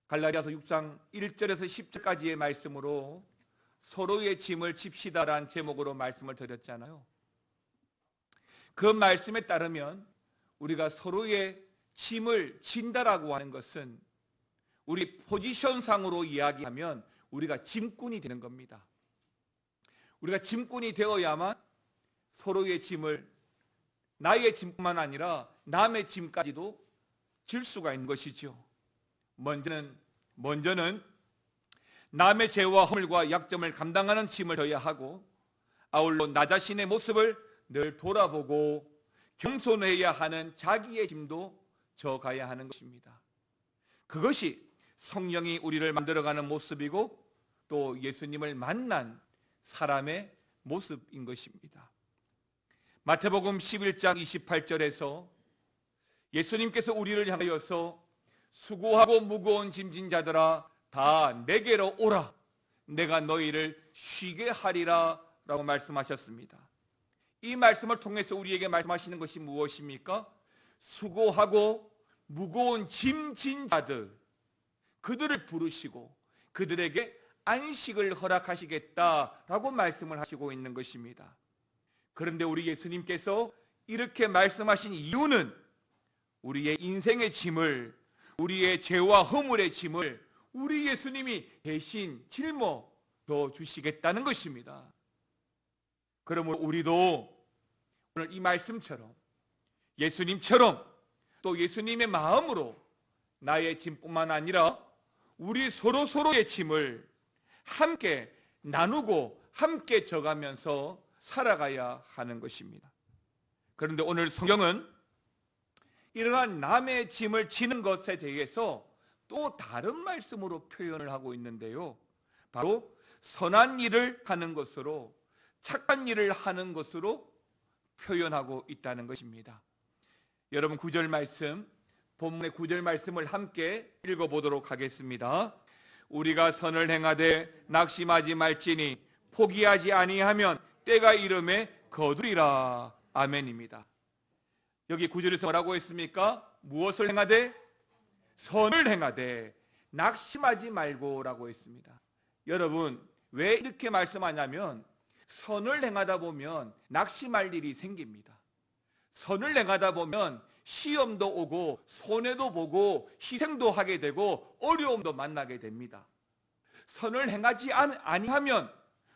갈라디아서 6장 1절에서 10절까지의 말씀으로 서로의 짐을 집시다라는 제목으로 말씀을 드렸잖아요. 그 말씀에 따르면 우리가 서로의 짐을 진다라고 하는 것은 우리 포지션상으로 이야기하면 우리가 짐꾼이 되는 겁니다. 우리가 짐꾼이 되어야만 서로의 짐을, 나의 짐뿐만 아니라 남의 짐까지도 질 수가 있는 것이죠. 먼저는 남의 죄와 허물과 약점을 감당하는 짐을 져야 하고, 아울러 나 자신의 모습을 늘 돌아보고 겸손해야 하는 자기의 짐도 져가야 하는 것입니다. 그것이 성령이 우리를 만들어가는 모습이고 또 예수님을 만난 사람의 모습인 것입니다. 마태복음 11장 28절에서 예수님께서 우리를 향하여서 수고하고 무거운 짐진 자들아 다 내게로 오라, 내가 너희를 쉬게 하리라 라고 말씀하셨습니다. 이 말씀을 통해서 우리에게 말씀하시는 것이 무엇입니까? 수고하고 무거운 짐진 자들, 그들을 부르시고 그들에게 안식을 허락하시겠다라고 말씀을 하시고 있는 것입니다. 그런데 우리 예수님께서 이렇게 말씀하신 이유는 우리의 인생의 짐을, 우리의 죄와 허물의 짐을 우리 예수님이 대신 짊어 주시겠다는 것입니다. 그러므로 우리도 오늘 이 말씀처럼 예수님처럼 또 예수님의 마음으로 나의 짐뿐만 아니라 우리 서로의 짐을 함께 나누고 함께 져가면서 살아가야 하는 것입니다. 그런데 오늘 성경은 이러한 남의 짐을 지는 것에 대해서 또 다른 말씀으로 표현을 하고 있는데요, 바로 선한 일을 하는 것으로, 착한 일을 하는 것으로 표현하고 있다는 것입니다. 여러분, 9절 말씀, 본문의 9절 말씀을 함께 읽어보도록 하겠습니다. 우리가 선을 행하되 낙심하지 말지니 포기하지 아니하면 때가 이름에 거두리라. 아멘입니다. 여기 9절에서 뭐라고 했습니까? 무엇을 행하되? 선을 행하되 낙심하지 말고 라고 했습니다. 여러분, 왜 이렇게 말씀하냐면 선을 행하다 보면 낙심할 일이 생깁니다. 선을 행하다 보면 시험도 오고 손해도 보고 희생도 하게 되고 어려움도 만나게 됩니다. 선을 행하지 아니하면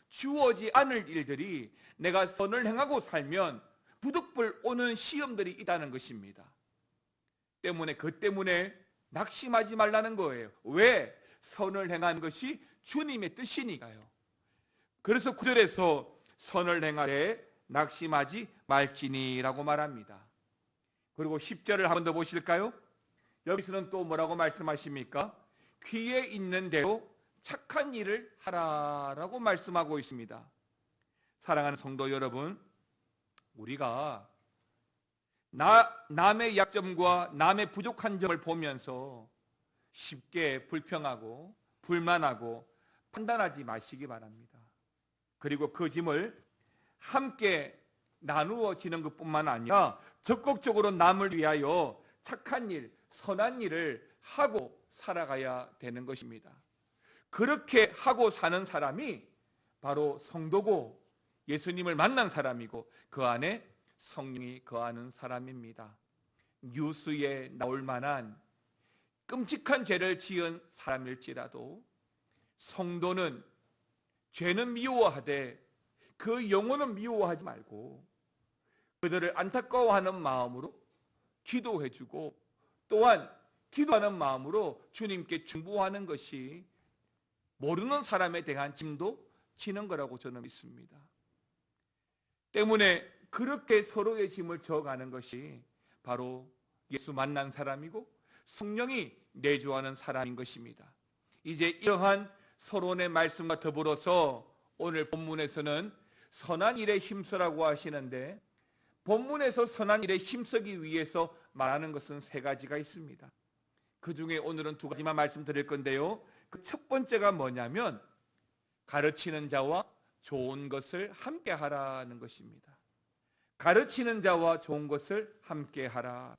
주어지 않을 일들이, 내가 선을 행하고 살면 부득불 오는 시험들이 있다는 것입니다. 그 때문에 낙심하지 말라는 거예요. 왜? 선을 행한 것이 주님의 뜻이니까요. 그래서 9절에서 선을 행하되 낙심하지 말지니라고 말합니다. 그리고 10절을 한 번 더 보실까요? 여기서는 또 뭐라고 말씀하십니까? 귀에 있는 대로 착한 일을 하라라고 말씀하고 있습니다. 사랑하는 성도 여러분, 우리가 남의 약점과 남의 부족한 점을 보면서 쉽게 불평하고 불만하고 판단하지 마시기 바랍니다. 그리고 그 짐을 함께 나누어지는 것뿐만 아니라 적극적으로 남을 위하여 착한 일, 선한 일을 하고 살아가야 되는 것입니다. 그렇게 하고 사는 사람이 바로 성도고 예수님을 만난 사람이고 그 안에 성령이 거하는 사람입니다. 뉴스에 나올 만한 끔찍한 죄를 지은 사람일지라도 성도는 죄는 미워하되 그 영혼은 미워하지 말고 그들을 안타까워하는 마음으로 기도해주고 또한 기도하는 마음으로 주님께 중보하는 것이 모르는 사람에 대한 짐도 지는 거라고 저는 믿습니다. 때문에 그렇게 서로의 짐을 져가는 것이 바로 예수 만난 사람이고 성령이 내주하는 사람인 것입니다. 이제 이러한 서론의 말씀과 더불어서 오늘 본문에서는 선한 일에 힘쓰라고 하시는데, 본문에서 선한 일에 힘쓰기 위해서 말하는 것은 세 가지가 있습니다. 그 중에 오늘은 두 가지만 말씀드릴 건데요, 그 첫 번째가 뭐냐면 가르치는 자와 좋은 것을 함께 하라는 것입니다. 가르치는 자와 좋은 것을 함께 하라.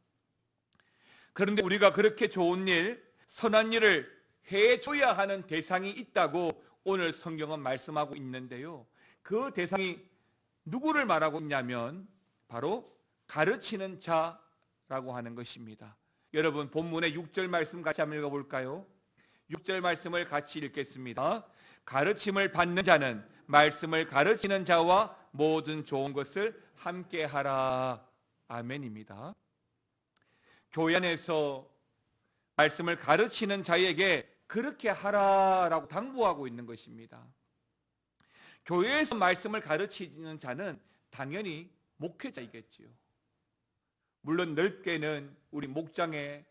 그런데 우리가 그렇게 좋은 일, 선한 일을 해줘야 하는 대상이 있다고 오늘 성경은 말씀하고 있는데요. 그 대상이 누구를 말하고 있냐면 바로 가르치는 자라고 하는 것입니다. 여러분 본문의 6절 말씀 같이 한번 읽어볼까요? 6절 말씀을 같이 읽겠습니다. 가르침을 받는 자는 말씀을 가르치는 자와 모든 좋은 것을 함께 하라. 아멘입니다. 교회 안에서 말씀을 가르치는 자에게 그렇게 하라라고 당부하고 있는 것입니다. 교회에서 말씀을 가르치는 자는 당연히 목회자이겠지요. 물론 넓게는 우리 목장의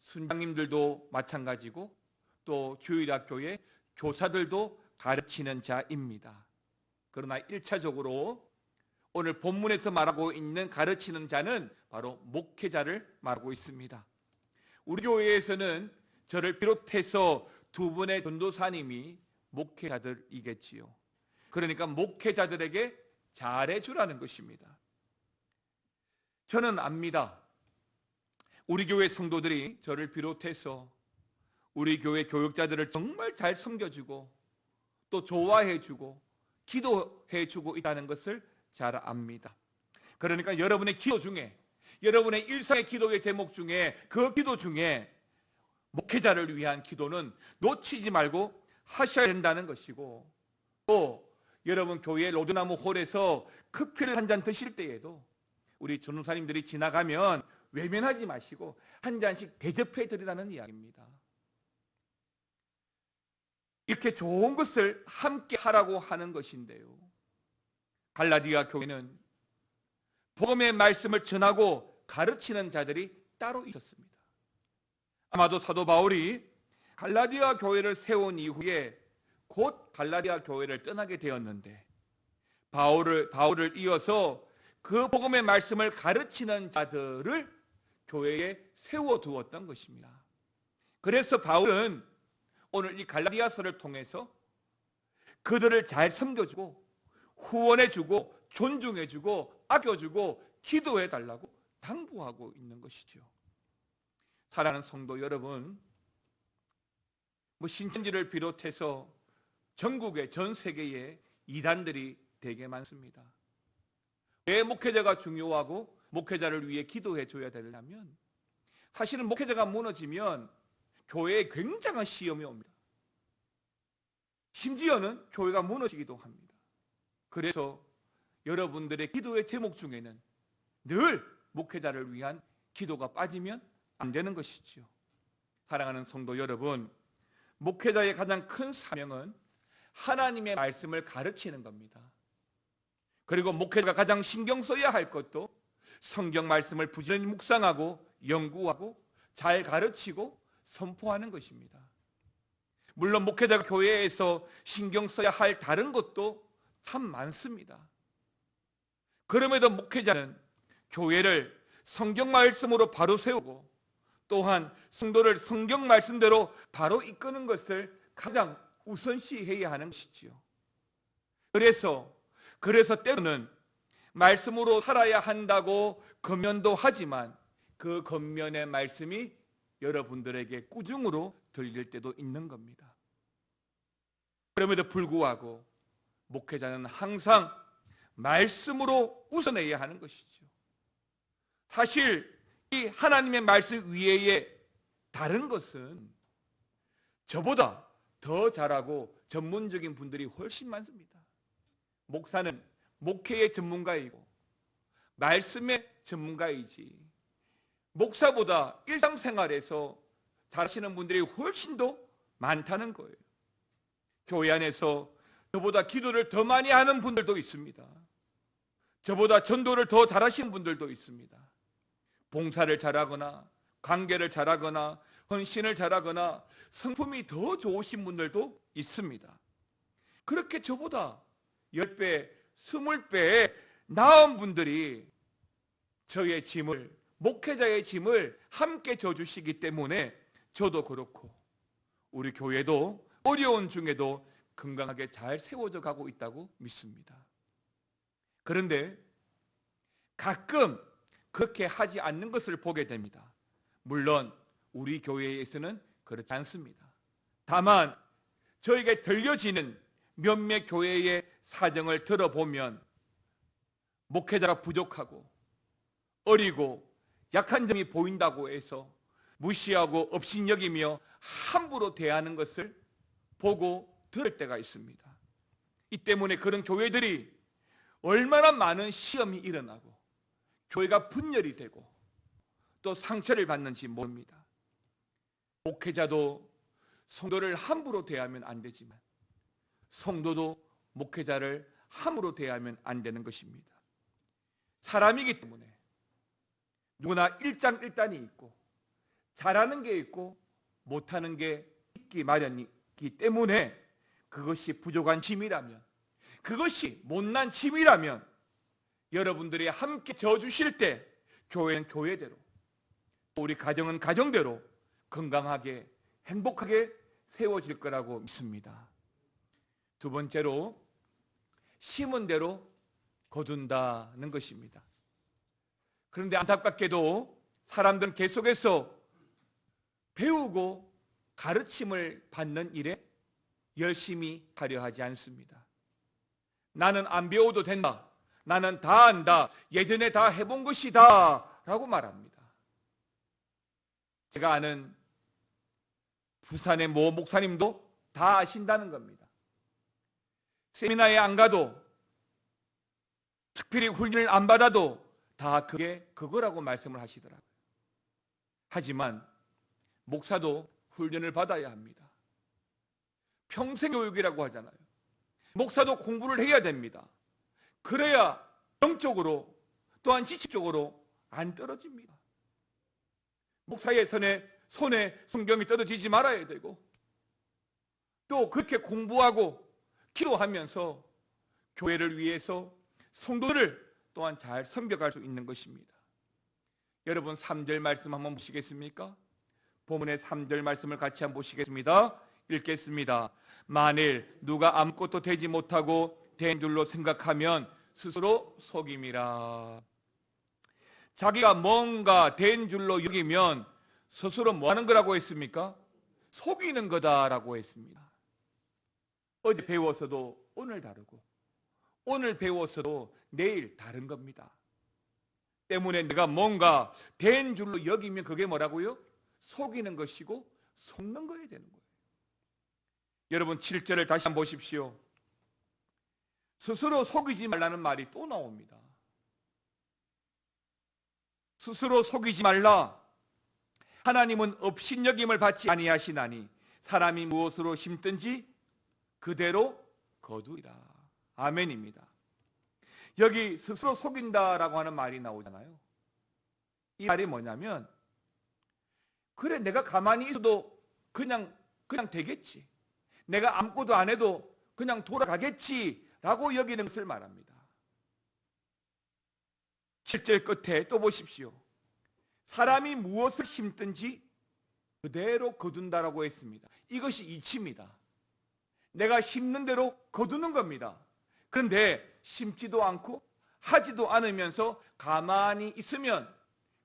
순장님들도 마찬가지고 또 주일학교의 교사들도 가르치는 자입니다. 그러나 1차적으로 오늘 본문에서 말하고 있는 가르치는 자는 바로 목회자를 말하고 있습니다. 우리 교회에서는 저를 비롯해서 두 분의 전도사님이 목회자들이겠지요. 그러니까 목회자들에게 잘해주라는 것입니다. 저는 압니다. 우리 교회 성도들이 저를 비롯해서 우리 교회 교육자들을 정말 잘 섬겨주고 또 좋아해주고 기도해주고 있다는 것을 잘 압니다. 그러니까 여러분의 기도 중에, 여러분의 일상의 기도의 제목 중에, 그 기도 중에 목회자를 위한 기도는 놓치지 말고 하셔야 된다는 것이고, 또 여러분 교회 로드나무 홀에서 커피를 한 잔 드실 때에도 우리 전도사님들이 지나가면 외면하지 마시고 한 잔씩 대접해 드리라는 이야기입니다. 이렇게 좋은 것을 함께 하라고 하는 것인데요, 갈라디아 교회는 복음의 말씀을 전하고 가르치는 자들이 따로 있었습니다. 아마도 사도 바울이 갈라디아 교회를 세운 이후에 곧 갈라디아 교회를 떠나게 되었는데 바울을 이어서 그 복음의 말씀을 가르치는 자들을 교회에 세워두었던 것입니다. 그래서 바울은 오늘 이 갈라디아서를 통해서 그들을 잘 섬겨주고 후원해주고 존중해주고 아껴주고 기도해달라고 당부하고 있는 것이죠. 사랑하는 성도 여러분, 신천지를 비롯해서 전국의 전 세계에 이단들이 되게 많습니다. 왜 목회자가 중요하고 목회자를 위해 기도해 줘야 되려면, 사실은 목회자가 무너지면 교회에 굉장한 시험이 옵니다. 심지어는 교회가 무너지기도 합니다. 그래서 여러분들의 기도의 제목 중에는 늘 목회자를 위한 기도가 빠지면 안 되는 것이죠. 사랑하는 성도 여러분, 목회자의 가장 큰 사명은 하나님의 말씀을 가르치는 겁니다. 그리고 목회자가 가장 신경 써야 할 것도 성경 말씀을 부지런히 묵상하고 연구하고 잘 가르치고 선포하는 것입니다. 물론 목회자가 교회에서 신경 써야 할 다른 것도 참 많습니다. 그럼에도 목회자는 교회를 성경 말씀으로 바로 세우고 또한 성도를 성경 말씀대로 바로 이끄는 것을 가장 우선시해야 하는 것이지요. 그래서 때로는 말씀으로 살아야 한다고 권면도 하지만 그 권면의 말씀이 여러분들에게 꾸중으로 들릴 때도 있는 겁니다. 그럼에도 불구하고 목회자는 항상 말씀으로 우선해야 하는 것이죠. 사실 이 하나님의 말씀 위에 다른 것은 저보다 더 잘하고 전문적인 분들이 훨씬 많습니다. 목사는 목회의 전문가이고 말씀의 전문가이지, 목사보다 일상생활에서 잘하시는 분들이 훨씬 더 많다는 거예요. 교회 안에서 저보다 기도를 더 많이 하는 분들도 있습니다. 저보다 전도를 더 잘하시는 분들도 있습니다. 봉사를 잘하거나 관계를 잘하거나 헌신을 잘하거나 성품이 더 좋으신 분들도 있습니다. 그렇게 저보다 10배, 20배의 나은 분들이 저의 짐을, 목회자의 짐을 함께 져주시기 때문에 저도 그렇고 우리 교회도 어려운 중에도 건강하게 잘 세워져 가고 있다고 믿습니다. 그런데 가끔 그렇게 하지 않는 것을 보게 됩니다. 물론 우리 교회에서는 그렇지 않습니다. 다만 저에게 들려지는 몇몇 교회의 사정을 들어보면 목회자가 부족하고 어리고 약한 점이 보인다고 해서 무시하고 업신여기며 함부로 대하는 것을 보고 들을 때가 있습니다. 이 때문에 그런 교회들이 얼마나 많은 시험이 일어나고 교회가 분열이 되고 또 상처를 받는지 모릅니다. 목회자도 성도를 함부로 대하면 안 되지만 성도도 목회자를 함부로 대하면 안 되는 것입니다. 사람이기 때문에 누구나 일장일단이 있고 잘하는 게 있고 못하는 게 있기 마련이기 때문에 그것이 부족한 짐이라면, 그것이 못난 짐이라면 여러분들이 함께 져주실 때 교회는 교회대로, 또 우리 가정은 가정대로 건강하게 행복하게 세워질 거라고 믿습니다. 두 번째로 심은 대로 거둔다는 것입니다. 그런데 안타깝게도 사람들은 계속해서 배우고 가르침을 받는 일에 열심히 하려 하지 않습니다. 나는 안 배워도 된다. 나는 다 안다. 예전에 다 해본 것이다. 라고 말합니다. 제가 아는 부산의 모 목사님도 다 아신다는 겁니다. 세미나에 안 가도 특별히 훈련을 안 받아도 다 그게 그거라고 말씀을 하시더라고요. 하지만 목사도 훈련을 받아야 합니다. 평생 교육이라고 하잖아요. 목사도 공부를 해야 됩니다. 그래야 영적으로 또한 지식적으로 안 떨어집니다. 목사의 손에 성경이 떨어지지 말아야 되고 또 그렇게 공부하고 기도하면서 교회를 위해서 성도를 또한 잘 섬겨갈 수 있는 것입니다. 여러분 3절 말씀 한번 보시겠습니까? 본문의 3절 말씀을 같이 한번 보시겠습니다. 읽겠습니다. 만일 누가 아무것도 되지 못하고 된 줄로 생각하면 스스로 속임이라. 자기가 뭔가 된 줄로 여기면 스스로 뭐 하는 거라고 했습니까? 속이는 거다라고 했습니다. 어제 배웠어도 오늘 다르고 오늘 배웠어도 내일 다른 겁니다. 때문에 내가 뭔가 된 줄로 여기면 그게 뭐라고요? 속이는 것이고 속는 거야 되는 거예요. 여러분 7절을 다시 한번 보십시오. 스스로 속이지 말라는 말이 또 나옵니다. 스스로 속이지 말라. 하나님은 업신여김을 받지 아니하시나니 사람이 무엇으로 심든지 그대로 거두리라. 아멘입니다. 여기 스스로 속인다라고 하는 말이 나오잖아요. 이 말이 뭐냐면 그래 내가 가만히 있어도 그냥 되겠지. 내가 아무것도 안 해도 그냥 돌아가겠지라고 여기는 것을 말합니다. 7절 끝에 또 보십시오. 사람이 무엇을 심든지 그대로 거둔다라고 했습니다. 이것이 이치입니다. 내가 심는 대로 거두는 겁니다. 그런데 심지도 않고 하지도 않으면서 가만히 있으면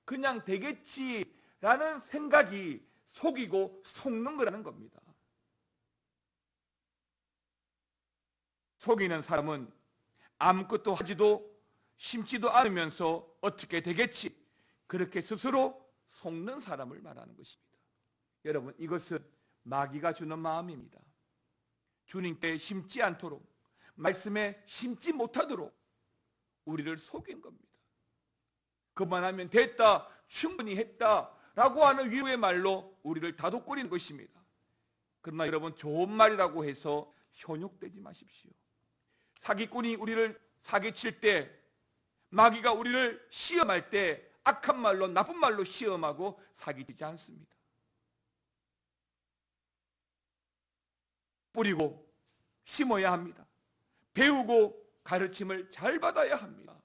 그냥 되겠지라는 생각이 속이고 속는 거라는 겁니다. 속이는 사람은 아무것도 하지도 심지도 않으면서 어떻게 되겠지 그렇게 스스로 속는 사람을 말하는 것입니다. 여러분 이것은 마귀가 주는 마음입니다. 주님께 심지 않도록 말씀에 심지 못하도록 우리를 속인 겁니다. 그만하면 됐다, 충분히 했다라고 하는 위로의 말로 우리를 다독거리는 것입니다. 그러나 여러분 좋은 말이라고 해서 현혹되지 마십시오. 사기꾼이 우리를 사기칠 때, 마귀가 우리를 시험할 때 악한 말로 나쁜 말로 시험하고 사기치지 않습니다. 뿌리고 심어야 합니다. 배우고 가르침을 잘 받아야 합니다.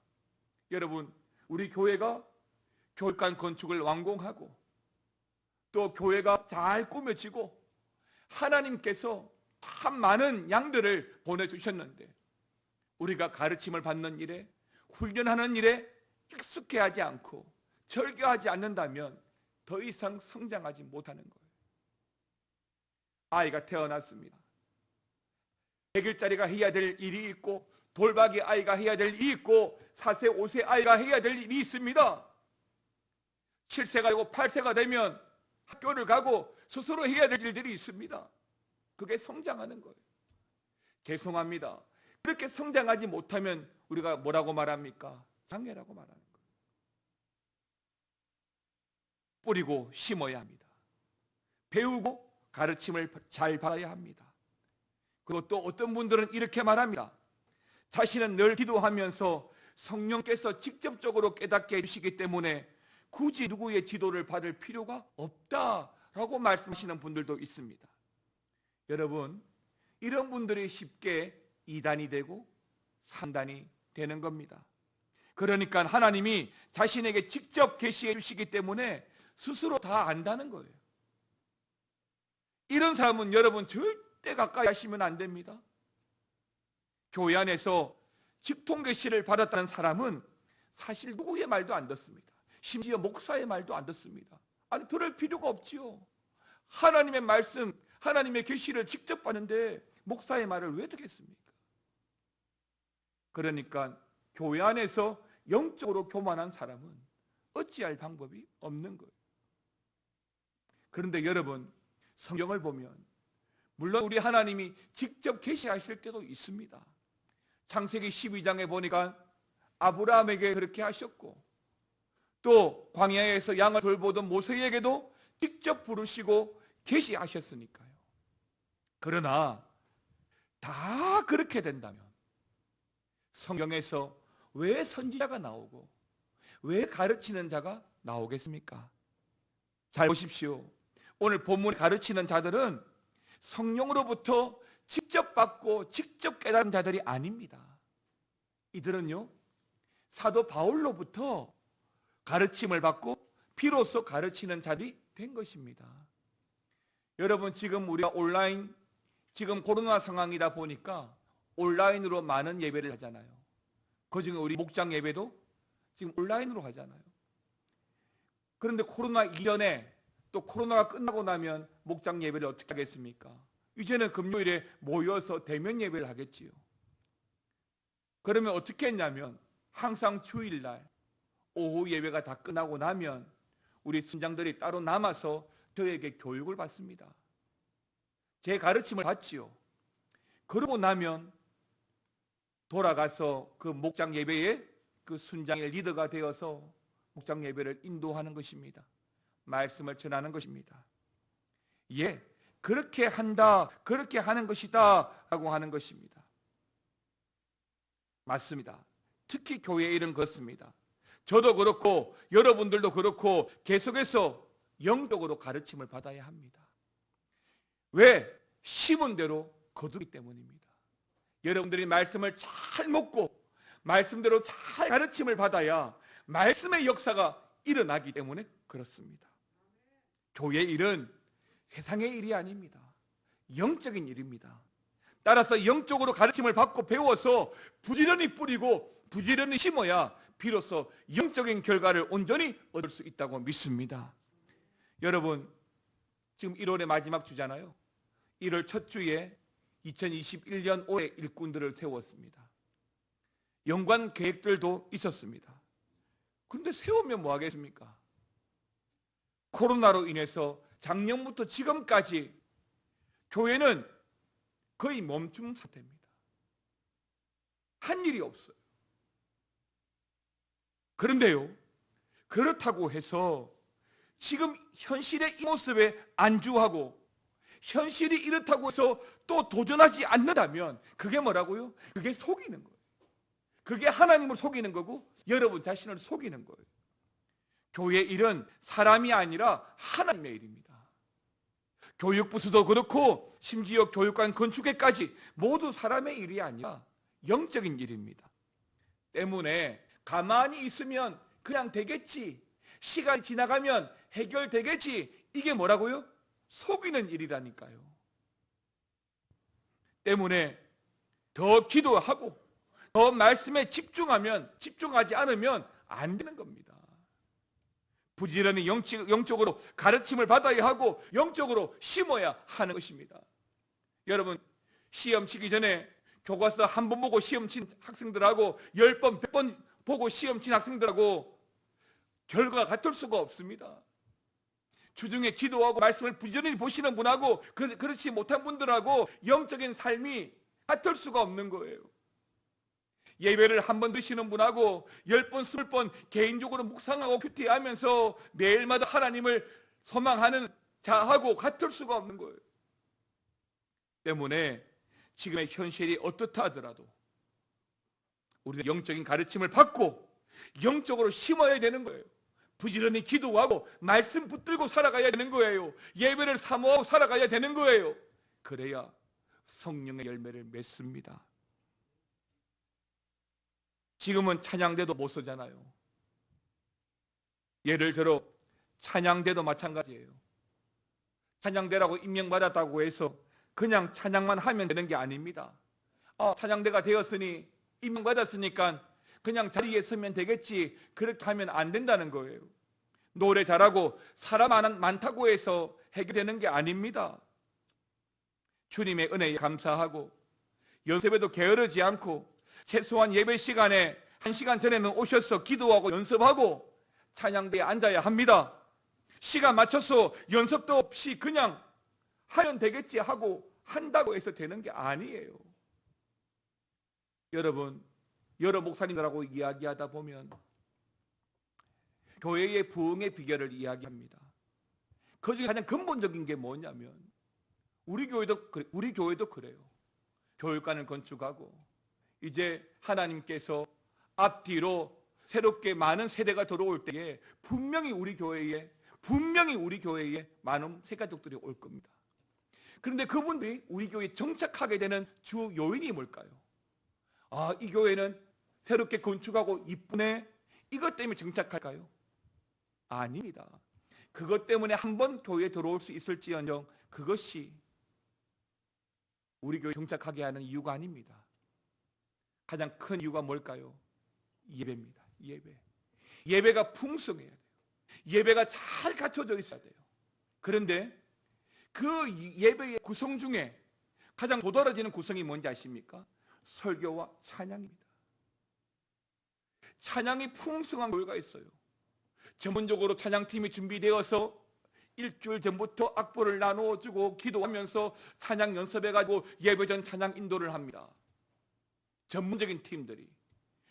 여러분 우리 교회가 교육관 건축을 완공하고 또 교회가 잘 꾸며지고 하나님께서 참 많은 양들을 보내주셨는데 우리가 가르침을 받는 일에 훈련하는 일에 익숙해하지 않고 절교하지 않는다면 더 이상 성장하지 못하는 거예요. 아이가 태어났습니다. 100일짜리가 해야 될 일이 있고, 돌박이 아이가 해야 될 일이 있고, 4세 5세 아이가 해야 될 일이 있습니다. 7세가 되고 8세가 되면 학교를 가고 스스로 해야 될 일들이 있습니다. 그게 성장하는 거예요. 죄송합니다. 그렇게 성장하지 못하면 우리가 뭐라고 말합니까? 장애라고 말하는 거예요. 뿌리고 심어야 합니다. 배우고 가르침을 잘 받아야 합니다. 그리고 또 어떤 분들은 이렇게 말합니다. 자신은 늘 기도하면서 성령께서 직접적으로 깨닫게 해주시기 때문에 굳이 누구의 지도를 받을 필요가 없다라고 말씀하시는 분들도 있습니다. 여러분, 이런 분들이 쉽게 2단이 되고 3단이 되는 겁니다. 그러니까 하나님이 자신에게 직접 계시해 주시기 때문에 스스로 다 안다는 거예요. 이런 사람은 여러분 절대 가까이 하시면 안 됩니다. 교회 안에서 직통계시를 받았다는 사람은 사실 누구의 말도 안 듣습니다. 심지어 목사의 말도 안 듣습니다. 아니, 들을 필요가 없지요. 하나님의 말씀, 하나님의 계시를 직접 받는데 목사의 말을 왜 듣겠습니까? 그러니까 교회 안에서 영적으로 교만한 사람은 어찌할 방법이 없는 거예요. 그런데 여러분, 성경을 보면 물론 우리 하나님이 직접 계시하실 때도 있습니다. 창세기 12장에 보니까 아브라함에게 그렇게 하셨고, 또 광야에서 양을 돌보던 모세에게도 직접 부르시고 계시하셨으니까요. 그러나 다 그렇게 된다면 성경에서 왜 선지자가 나오고 왜 가르치는 자가 나오겠습니까? 잘 보십시오. 오늘 본문에 가르치는 자들은 성령으로부터 직접 받고 직접 깨달은 자들이 아닙니다. 이들은요, 사도 바울로부터 가르침을 받고 비로소 가르치는 자들이 된 것입니다. 여러분, 지금 우리가 온라인, 지금 코로나 상황이다 보니까 온라인으로 많은 예배를 하잖아요. 그중에 우리 목장 예배도 지금 온라인으로 하잖아요. 그런데 코로나 이전에 또 코로나가 끝나고 나면 목장 예배를 어떻게 하겠습니까? 이제는 금요일에 모여서 대면 예배를 하겠지요. 그러면 어떻게 했냐면 항상 주일날 오후 예배가 다 끝나고 나면 우리 순장들이 따로 남아서 저에게 교육을 받습니다. 제 가르침을 받지요. 그러고 나면 돌아가서 그 목장 예배에 그 순장의 리더가 되어서 목장 예배를 인도하는 것입니다. 말씀을 전하는 것입니다. 예, 그렇게 한다, 그렇게 하는 것이다 라고 하는 것입니다. 맞습니다. 특히 교회의 일은 그렇습니다. 저도 그렇고 여러분들도 그렇고 계속해서 영적으로 가르침을 받아야 합니다. 왜? 심은 대로 거두기 때문입니다. 여러분들이 말씀을 잘 먹고 말씀대로 잘 가르침을 받아야 말씀의 역사가 일어나기 때문에 그렇습니다. 교회의 일은 세상의 일이 아닙니다. 영적인 일입니다. 따라서 영적으로 가르침을 받고 배워서 부지런히 뿌리고 부지런히 심어야 비로소 영적인 결과를 온전히 얻을 수 있다고 믿습니다. 여러분, 지금 1월의 마지막 주잖아요. 1월 첫 주에 2021년 올해 일꾼들을 세웠습니다. 연관 계획들도 있었습니다. 그런데 세우면 뭐 하겠습니까? 코로나로 인해서 작년부터 지금까지 교회는 거의 멈춤 상태입니다. 한 일이 없어요. 그런데요, 그렇다고 해서 지금 현실의 이 모습에 안주하고 현실이 이렇다고 해서 또 도전하지 않는다면 그게 뭐라고요? 그게 속이는 거예요. 그게 하나님을 속이는 거고 여러분 자신을 속이는 거예요. 교회의 일은 사람이 아니라 하나님의 일입니다. 교육부서도 그렇고 심지어 교육관 건축회까지 모두 사람의 일이 아니라 영적인 일입니다. 때문에 가만히 있으면 그냥 되겠지, 시간이 지나가면 해결되겠지, 이게 뭐라고요? 속이는 일이라니까요. 때문에 더 기도하고 더 말씀에 집중하지 않으면 안 되는 겁니다. 부지런히 영적으로 가르침을 받아야 하고 영적으로 심어야 하는 것입니다. 여러분, 시험 치기 전에 교과서 한 번 보고 시험 친 학생들하고 10번, 100번 보고 시험 친 학생들하고 결과가 같을 수가 없습니다. 주중에 기도하고 말씀을 부지런히 보시는 분하고 그렇지 못한 분들하고 영적인 삶이 같을 수가 없는 거예요. 예배를 한 번 드시는 분하고 10번, 20번 개인적으로 묵상하고 큐티하면서 매일마다 하나님을 소망하는 자하고 같을 수가 없는 거예요. 때문에 지금의 현실이 어떻다 하더라도 우리는 영적인 가르침을 받고 영적으로 심어야 되는 거예요. 부지런히 기도하고 말씀 붙들고 살아가야 되는 거예요. 예배를 사모하고 살아가야 되는 거예요. 그래야 성령의 열매를 맺습니다. 지금은 찬양대도 못 서잖아요. 예를 들어 찬양대도 마찬가지예요. 찬양대라고 임명받았다고 해서 그냥 찬양만 하면 되는 게 아닙니다. 찬양대가 되었으니 임명받았으니까 그냥 자리에 서면 되겠지, 그렇게 하면 안 된다는 거예요. 노래 잘하고 사람 많다고 해서 해결되는 게 아닙니다. 주님의 은혜에 감사하고 연습에도 게으르지 않고 최소한 예배 시간에 1시간 전에는 오셔서 기도하고 연습하고 찬양대에 앉아야 합니다. 시간 맞춰서 연습도 없이 그냥 하면 되겠지 하고 한다고 해서 되는 게 아니에요. 여러분, 여러 목사님들하고 이야기하다 보면 교회의 부흥의 비결을 이야기합니다. 그 중에 가장 근본적인 게 뭐냐면 우리 교회도 그래요. 교육관을 건축하고 이제 하나님께서 앞뒤로 새롭게 많은 세대가 들어올 때에 분명히 우리 교회에 많은 새가족들이 올 겁니다. 그런데 그분들이 우리 교회에 정착하게 되는 주 요인이 뭘까요? 이 교회는 새롭게 건축하고 이쁘네, 이것 때문에 정착할까요? 아닙니다. 그것 때문에 한번 교회에 들어올 수 있을지언정 그것이 우리 교회에 정착하게 하는 이유가 아닙니다. 가장 큰 이유가 뭘까요? 예배입니다. 예배가 풍성해야 돼요. 예배가 잘 갖춰져 있어야 돼요. 그런데 그 예배의 구성 중에 가장 도드라지는 구성이 뭔지 아십니까? 설교와 찬양입니다. 찬양이 풍성한 교회가 있어요. 전문적으로 찬양팀이 준비되어서 일주일 전부터 악보를 나누어주고 기도하면서 찬양 연습해가지고 예배 전 찬양 인도를 합니다. 전문적인 팀들이.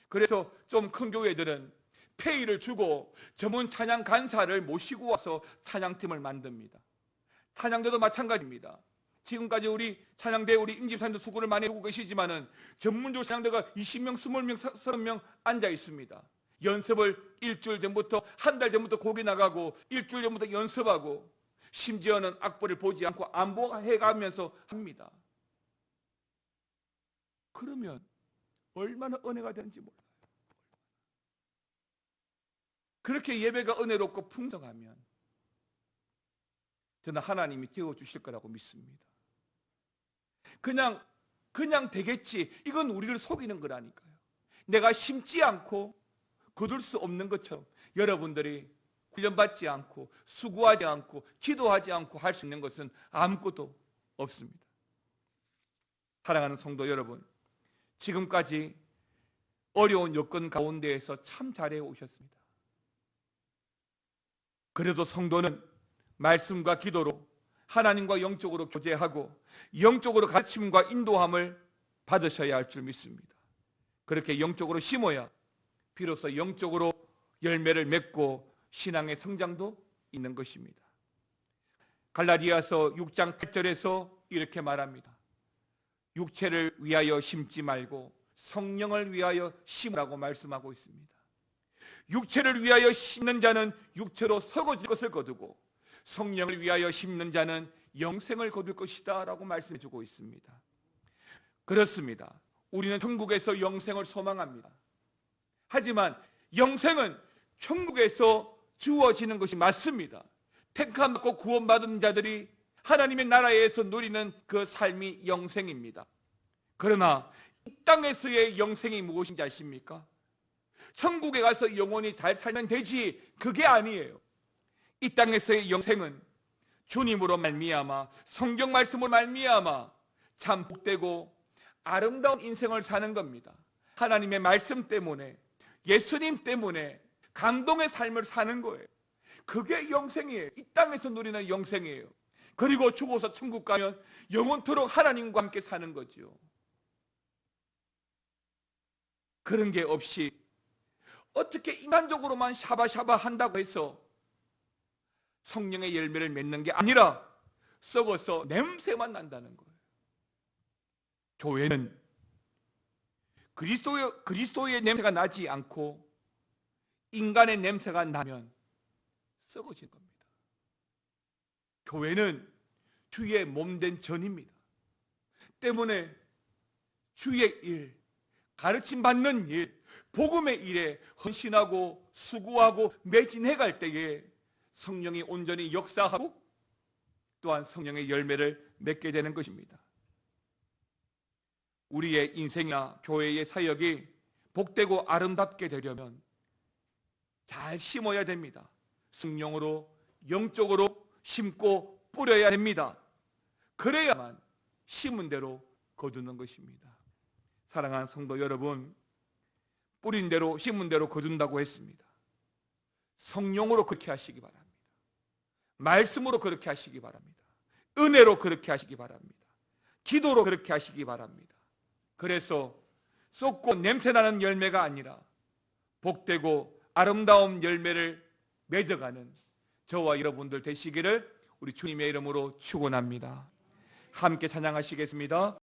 그래서 좀 큰 교회들은 페이를 주고 전문 찬양 간사를 모시고 와서 찬양팀을 만듭니다. 찬양대도 마찬가지입니다. 지금까지 우리 찬양대 우리 임집사님도 수고를 많이 하고 계시지만은 전문적으로 찬양대가 20명, 20명, 30명 앉아 있습니다. 연습을 일주일 전부터, 한 달 전부터 곡이 나가고 일주일 전부터 연습하고 심지어는 악보를 보지 않고 안보해가면서 합니다. 그러면 얼마나 은혜가 되는지 몰라요. 그렇게 예배가 은혜롭고 풍성하면 저는 하나님이 채워주실 거라고 믿습니다. 그냥 되겠지, 이건 우리를 속이는 거라니까요. 내가 심지 않고 거둘 수 없는 것처럼 여러분들이 훈련받지 않고 수고하지 않고 기도하지 않고 할 수 있는 것은 아무것도 없습니다. 사랑하는 성도 여러분, 지금까지 어려운 여건 가운데에서 참 잘해 오셨습니다. 그래도 성도는 말씀과 기도로 하나님과 영적으로 교제하고 영적으로 가르침과 인도함을 받으셔야 할 줄 믿습니다. 그렇게 영적으로 심어야 비로소 영적으로 열매를 맺고 신앙의 성장도 있는 것입니다. 갈라디아서 6장 8절에서 이렇게 말합니다. 육체를 위하여 심지 말고 성령을 위하여 심으라고 말씀하고 있습니다. 육체를 위하여 심는 자는 육체로 썩어질 것을 거두고 성령을 위하여 심는 자는 영생을 거둘 것이다 라고 말씀해 주고 있습니다. 그렇습니다. 우리는 천국에서 영생을 소망합니다. 하지만 영생은 천국에서 주어지는 것이 맞습니다. 택함받고 구원받은 자들이 하나님의 나라에서 누리는 그 삶이 영생입니다. 그러나 이 땅에서의 영생이 무엇인지 아십니까? 천국에 가서 영원히 잘 살면 되지, 그게 아니에요. 이 땅에서의 영생은 주님으로 말미암아 성경 말씀으로 말미암아 참 복되고 아름다운 인생을 사는 겁니다. 하나님의 말씀 때문에, 예수님 때문에 감동의 삶을 사는 거예요. 그게 영생이에요. 이 땅에서 누리는 영생이에요. 그리고 죽어서 천국 가면 영원토록 하나님과 함께 사는 거죠. 그런 게 없이 어떻게 인간적으로만 샤바샤바 한다고 해서 성령의 열매를 맺는 게 아니라 썩어서 냄새만 난다는 거예요. 교회는 그리스도의 냄새가 나지 않고 인간의 냄새가 나면 썩어진 겁니다. 교회는 주의 몸된 전입니다. 때문에 주의 일, 가르침 받는 일, 복음의 일에 헌신하고 수고하고 매진해 갈 때에 성령이 온전히 역사하고 또한 성령의 열매를 맺게 되는 것입니다. 우리의 인생이나 교회의 사역이 복되고 아름답게 되려면 잘 심어야 됩니다. 성령으로 영적으로 심고 뿌려야 됩니다. 그래야만 심은 대로 거두는 것입니다. 사랑하는 성도 여러분, 뿌린 대로 심은 대로 거둔다고 했습니다. 성령으로 그렇게 하시기 바랍니다. 말씀으로 그렇게 하시기 바랍니다. 은혜로 그렇게 하시기 바랍니다. 기도로 그렇게 하시기 바랍니다. 그래서 썩고 냄새나는 열매가 아니라 복되고 아름다운 열매를 맺어가는 저와 여러분들 되시기를 우리 주님의 이름으로 축원합니다. 함께 찬양하시겠습니다.